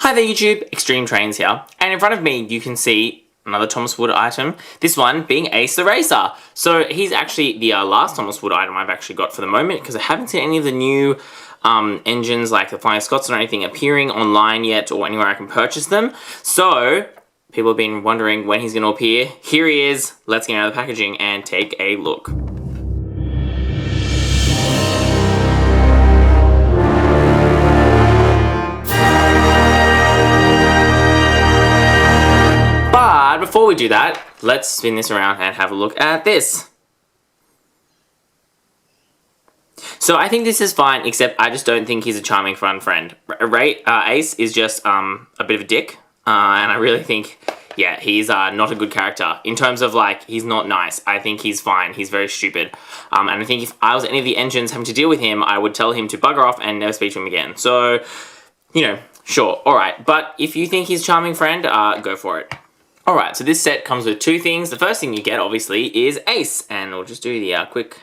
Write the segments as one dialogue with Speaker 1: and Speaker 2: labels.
Speaker 1: Hi there YouTube, XtremeTrainz here, and in front of me you can see another Thomas Wood item, this one being Ace the Racer. So he's actually the last Thomas Wood item I've actually got for the moment, because I haven't seen any of the new engines like the Flying Scots or anything appearing online yet or anywhere I can purchase them. So people have been wondering when he's going to appear. Here he is. Let's get out of the packaging and take a look. But before we do that, let's spin this around and have a look at this. So I think this is fine, except I just don't think he's a charming fun friend. Ace is just a bit of a dick, and I really think, yeah, he's not a good character. In terms of, like, he's not nice. I think he's fine. He's very stupid. And I think if I was any of the engines having to deal with him, I would tell him to bugger off and never speak to him again. So, you know, sure, alright. But if you think he's a charming friend, go for it. Alright, so this set comes with two things. The first thing you get, obviously, is Ace. And we'll just do the quick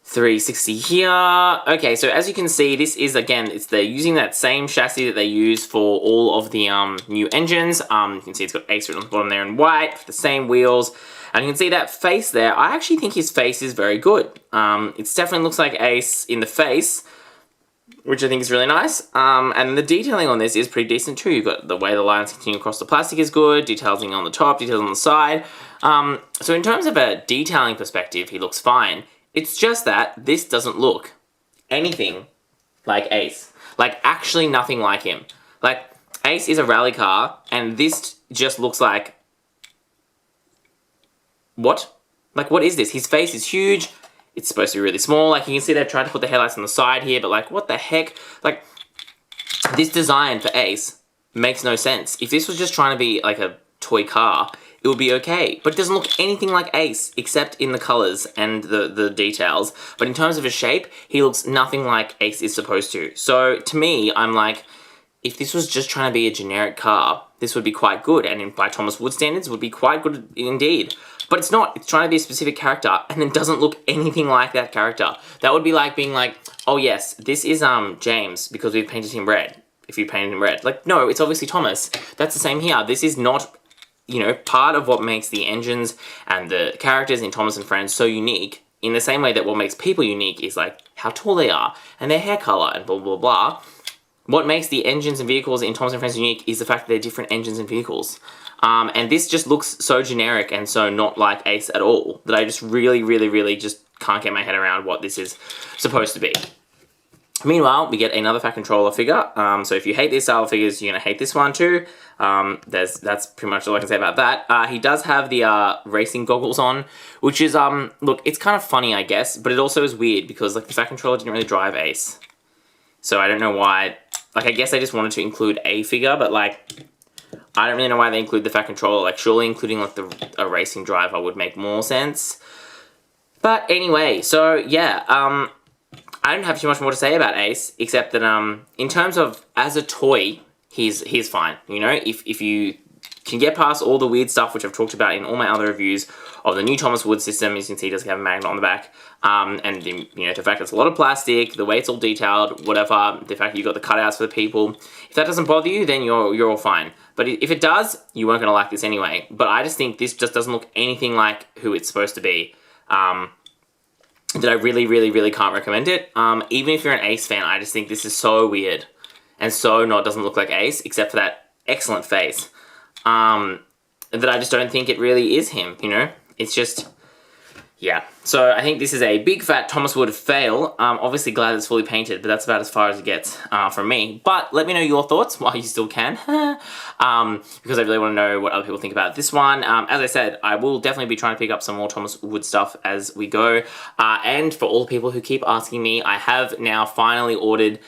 Speaker 1: 360 here. Okay, so as you can see, this is, again, they're using that same chassis that they use for all of the new engines. You can see it's got Ace written on the bottom there in white, the same wheels. And you can see that face there. I actually think his face is very good. It definitely looks like Ace in the face, which I think is really nice. And the detailing on this is pretty decent too. You've got the way the lines continue across the plastic is good, detailing on the top, details on the side. So in terms of a detailing perspective, he looks fine. It's just that this doesn't look anything like Ace. Like, actually nothing like him. Like, Ace is a rally car, and this just looks like... What? Like, what is this? His face is huge. It's supposed to be really small. Like, you can see they've tried to put the headlights on the side here, but, like, what the heck? Like, this design for Ace makes no sense. If this was just trying to be, like, a toy car, it would be okay. But it doesn't look anything like Ace, except in the colors and the details. But in terms of his shape, he looks nothing like Ace is supposed to. So, to me, I'm like, if this was just trying to be a generic car, this would be quite good. And by Thomas Wood standards, would be quite good indeed. But it's not. It's trying to be a specific character, and then doesn't look anything like that character. That would be like being like, oh yes, this is James, because we've painted him red. If you painted him red. Like, no, it's obviously Thomas. That's the same here. This is not, you know, part of what makes the engines and the characters in Thomas and Friends so unique, in the same way that what makes people unique is, like, how tall they are, and their hair color, and blah, blah, blah. What makes the engines and vehicles in Thomas and Friends unique is the fact that they're different engines and vehicles. And this just looks so generic and so not like Ace at all, that I just really just can't get my head around what this is supposed to be. Meanwhile, we get another Fat Controller figure. So if you hate these style of figures, you're going to hate this one too. That's pretty much all I can say about that. He does have the racing goggles on, which is, look, it's kind of funny, I guess, but it also is weird because, like, the Fat Controller didn't really drive Ace. So I don't know why. Like, I guess they just wanted to include a figure, but, like, I don't really know why they include the Fat Controller. Like, surely including, like, a racing driver would make more sense. But anyway, so, yeah, I don't have too much more to say about Ace, except that, in terms of, as a toy, he's fine, you know? If you can get past all the weird stuff, which I've talked about in all my other reviews of the new Thomas Wood system, as you can see, it does have a magnet on the back, and the, you know, the fact that it's a lot of plastic, the way it's all detailed, whatever, the fact that you've got the cutouts for the people, if that doesn't bother you, then you're all fine. But if it does, you weren't going to like this anyway. But I just think this just doesn't look anything like who it's supposed to be. That I really can't recommend it. Even if you're an Ace fan, I just think this is so weird. And so doesn't look like Ace, except for that excellent face. That I just don't think it really is him, you know? It's just, yeah. So I think this is a big fat Thomas Wood fail. Obviously glad it's fully painted, but that's about as far as it gets from me. But let me know your thoughts while you still can. Because I really want to know what other people think about this one. As I said, I will definitely be trying to pick up some more Thomas Wood stuff as we go. And for all the people who keep asking me, I have now finally ordered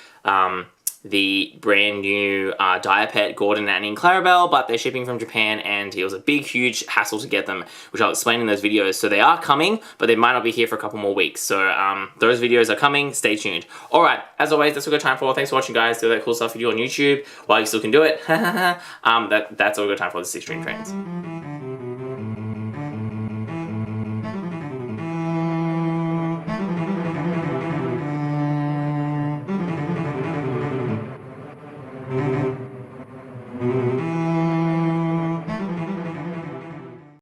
Speaker 1: the brand new Dire Pet Gordon and Clarabelle, but they're shipping from Japan, and it was a big, huge hassle to get them, which I'll explain in those videos. So they are coming, but they might not be here for a couple more weeks. So those videos are coming. Stay tuned. All right, as always, that's all we've got time for. Thanks for watching, guys. Do that cool stuff you do on YouTube while you still can do it. That's all we've got time for. This is XtremeTrainz. bye.